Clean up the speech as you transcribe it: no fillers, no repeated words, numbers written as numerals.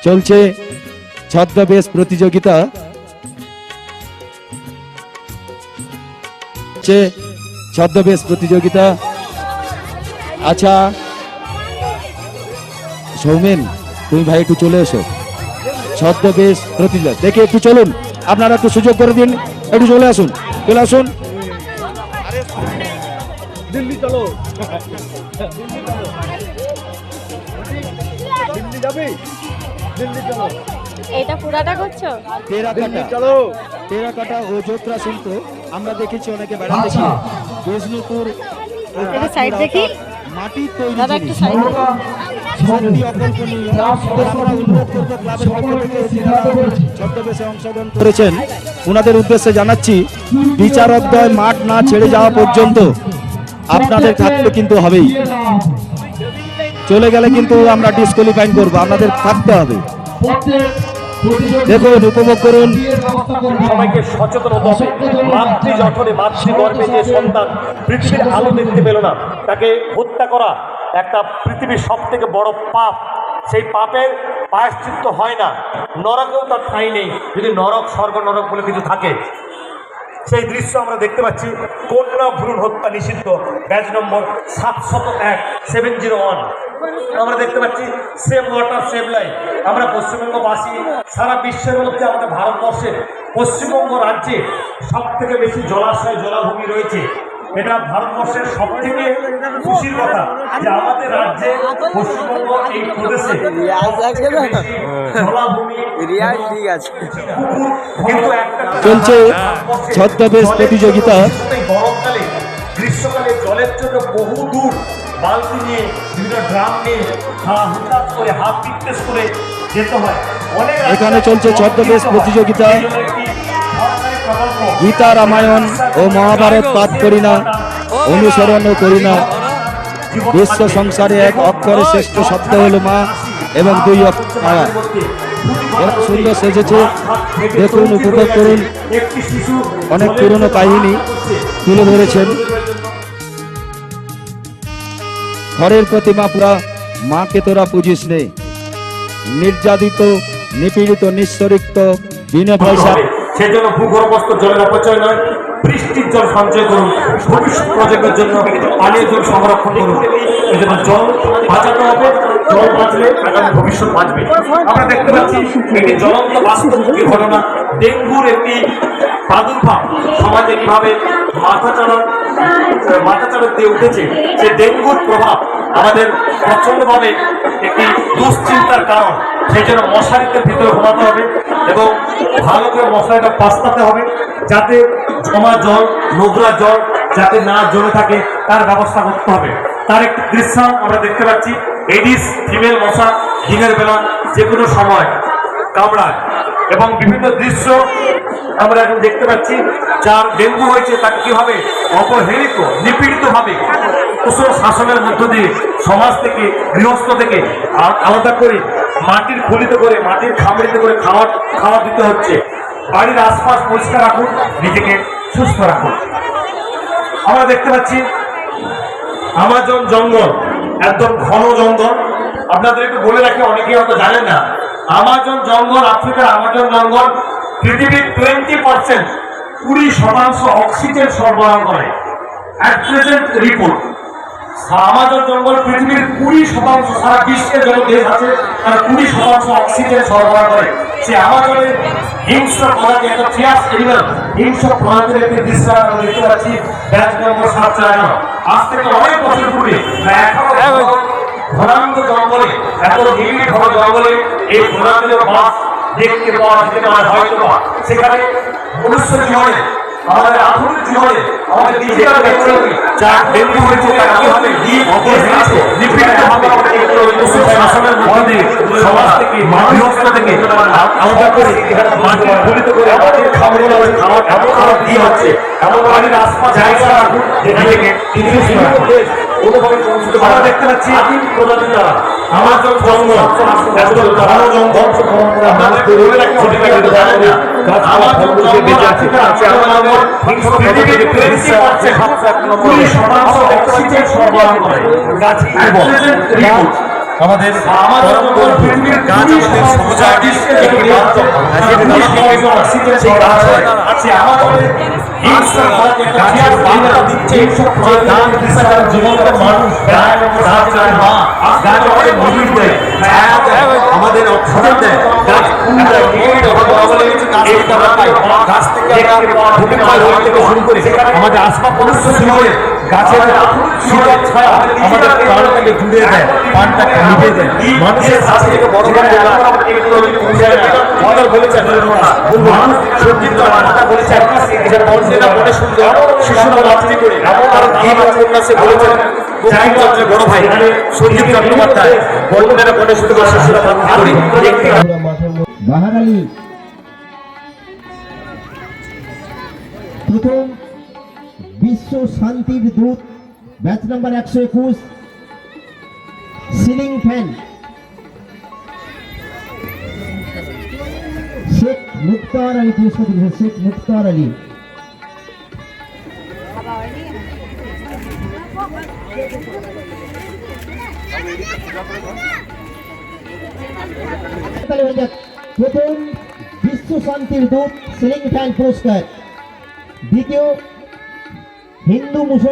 চলছে ছদ্মবেশ প্রতিযোগিতা। ছদ্মবেশ প্রতিযোগিতা। আচ্ছা সৌমেন, তুমি ভাই একটু চলে এসো। ছদ্মবেশ প্রতিযোগিতা দেখে একটু চলুন, আপনারা একটু সুযোগ করে দিন, একটু চলে আসুন, চলে আসুন। দিল্লি চলো, দিল্লি যাবি, দিল্লি চলো। এটা পুরাটা করছো? টেরাকাটা ও যোত্রা শিল্প আমরা দেখেছি অনেকে বেড়াতে গিয়ে বিষ্ণুপুর এটা সাইড দেখি মাটির তৈরি দাদা, একটু জিনিস। সাইড সত্যি অকল্পনীয়। আমরা অনুরোধ করবো ক্লাবের পক্ষ থেকে যারা ছদ্মবেশে অংশগ্রহণ করেছেন ওনাদের উদ্দেশ্যে জানাচ্ছি, বিচারোদয় মাঠ না ছেড়ে যাওয়া পর্যন্ত আপনাদের থাকতে কিন্তু হবেই। চলে গেলে কিন্তু আমরা ডিসকোয়ালিফাই করবো, আপনাদের থাকতে হবে। দেখুন, উপভোগ করুন। সবাইকে সচেতন হতে হবে। মাতৃ জঠরে মাতৃগর্ভে যে সন্তান পৃথিবীর আলো দেখতে পেল না, তাকে হত্যা করা একটা পৃথিবীর সব থেকে বড় পাপ। সেই পাপের প্রায়শ্চিত্ত হয় না, নরকেও তার ঠাঁই নেই যদি নরক স্বর্গ নরক বলে কিছু থাকে। সেই দৃশ্য আমরা দেখতে পাচ্ছি। কন্যা ভ্রূণ হত্যা নিষিদ্ধ, ব্যাচ নম্বর 701 701। আমরা দেখতে পাচ্ছি সেভ ওয়াটার সেভ লাইফ। আমরা পশ্চিমবঙ্গবাসী সারা বিশ্বের মধ্যে আমাদের ভারতবর্ষে পশ্চিমবঙ্গ রাজ্যে সব থেকে বেশি জলাশয় জলাভূমি রয়েছে। এটা ভারতবর্ষের সব থেকে খুশির কথা যে আমাদের রাজ্যে পশ্চিমবঙ্গ এই প্রদেশে জলাভূমি কিন্তু একটা চলছে ছদ্মবেশ প্রতিযোগিতা। গরমকালে গ্রীষ্মকালে জলের জন্য বহু দূর বালতি নিয়ে বিভিন্ন ড্রাম নিয়ে হুতাশ করে হাত পিকটেস করে যেতে হয়। অনেক এখানে চলছে ছদ্মবেশ প্রতিযোগিতা। গীতা রামায়ণ ও মহাভারত পাঠ করি না, অনুসরণও করি না। বিশ্ব সংসারে এক অক্ষরে শ্রেষ্ঠ শব্দ হলো মা এবং দুই মায়া। অনেক সুন্দর সেজেছে, দেখুন, উপভোগ করুন। অনেক পুরনো কাহিনী তুলে ধরেছেন। ঘরের প্রতিমা পুরা, মাকে তোরা পুজিস নে। নির্যাতিত, নিপীড়িত, নিঃশরিক্ত, বিনা পয়সা। সেজন্য ভূগর্ভস্থ জলের অপচয় নয়, বৃষ্টির জল সঞ্চয় করুন। ভবিষ্যৎ প্রজন্মের জন্য পানীয় জল সংরক্ষণ করুন। এজন্য জল বাঁচাতে হবে, জল বাঁচলে আগামী ভবিষ্যৎ বাঁচবে। আমরা দেখতে পাচ্ছি একটি জ্বলন্ত বাস্তবমুখী ঘটনা, ডেঙ্গুর একটি প্রাদুর্ভাব সমাজে কিভাবে মাথাচাড়া দিয়ে উঠেছে। সে ডেঙ্গুর প্রভাব আমাদের প্রচন্ডভাবে একটি দুশ্চিন্তার কারণ। সেই জন্য মশারিতে ভিতরে ঘুমাতে হবে এবং ভালো করে মশারিটা পাস্তাতে হবে, যাতে জমা জল, নোংরা জল যাতে না জমে থাকে তার ব্যবস্থা করতে হবে। তার একটি দৃশ্য আমরা দেখতে পাচ্ছি। এডিস ফিমেল মশা দিনের বেলা যে কোনো সময় কামড়ায় এবং বিভিন্ন দৃশ্য আমরা এখন দেখতে পাচ্ছি। যার ডেঙ্গু হয়েছে তাকে কিভাবে অবহেলিত, নিপীড়িত ভাবে কুশল শাসনের মধ্য দিয়ে সমাজ থেকে, গৃহস্থ থেকে আলাদা করে মাটির খুলিতে করে, মাটির খামড়িতে করে খাওয়া দিতে হচ্ছে। বাড়ির আশপাশ পরিষ্কার রাখুন, নিজেকে সুস্থ রাখুন। আমরা দেখতে পাচ্ছি আমাজন জঙ্গল, একদম ঘন জঙ্গল। আপনাদেরকে বলে রাখি, অনেকেই হয়তো জানেন না, আমাজন জঙ্গল, আফ্রিকার আমাজন জঙ্গল পৃথিবীর 20% 20% অক্সিজেন সরবরাহ করে। অ্যাট প্রেজেন্ট রিপোর্ট আমাজন জঙ্গল পৃথিবীর 20%, সারা বিশ্বের যত দেশ আছে তারা 20% অক্সিজেন সরবরাহ করে। সে আমাজনের হিংস্র প্রজাতি, একটা ফিয়াস এনিম্যাল, হিংস্র প্রজাতির একটি দৃশ্য আমরা দেখতে পাচ্ছি। Batch number 751। আজ থেকে অনেক বছর পূর্বে ঘনান্ত জঙ্গলে, এত নিবিড় ঘন জঙ্গলে এই ঘনান্ত বাস দেখতে পাওয়া যেতে পারে হয়তো। সেখানে মনুষ্য জীবনে, আমাদের আধুনিক জীবনে আমাদের নিজেরা দেখতে হবে যা ডেঙ্গু হয়েছে তারা কিভাবে নিপীড়িত হবে শাসনের মধ্যে দিয়ে সমাজ থেকে, গৃহস্থ থেকে আলাদা করে মাটির ফলিত করে আমাদের খাবার দিয়ে হচ্ছে। এমন বাড়ির আশপাশ জায়গা রাখুন যেটাকে আমরা দেখতে পাচ্ছি প্রজাতির দ্বারা আমাজন জঙ্গল, একদম ঘন জঙ্গল। আমাজন জঙ্গল পৃথিবীর 20% অক্সিজেন সরবরাহ করে। আমাদের আমাজন জঙ্গল পৃথিবীর গাছ আমাদের বাঞ্চক সেই গাছের আছে আমাদের হিংসা গাছের বার্তা দিচ্ছে যে গাছ হিসাবে জীবন্ত মানুষ গাছ গাছের মা গাছ আমাদের মজুর দেয় আমাদের অক্সিজেন দেয় গাছ ফুল দেয় গাছ থেকে থেকে শুরু করে আমাদের আসবাব পরিস্থিতি শুরু করে গাছের শীতের ছায়া আমাদের প্রাণটাকে জুড়ে দেয় প্রাণটাকে নিভে দেয় মানুষের কাছ থেকে বড় বলেছেন মানুষ সঞ্জীব কথা বলেছেন মানুষেরা মনে সুন্দর শিশুরা মাতৃ করে তার গীত উপন্যাসে বলেছেন বঙ্কিমচন্দ্রের বড় ভাই সঞ্জীব চট্টোপাধ্যায় বর্ণেরা মনে সুন্দর শিশুরা মাতৃ করে একটি বাহার আলী প্রথম বিশ্ব শান্তির দূত batch number 121 ceiling fan Sheikh Muktar Ali পুরস্কার দিয়েছে শেখ মুক্তার আলী প্রথম বিশ্ব শান্তির দূত সিলিং ফ্যান পুরস্কার দ্বিতীয় হিন্দু মুসলমান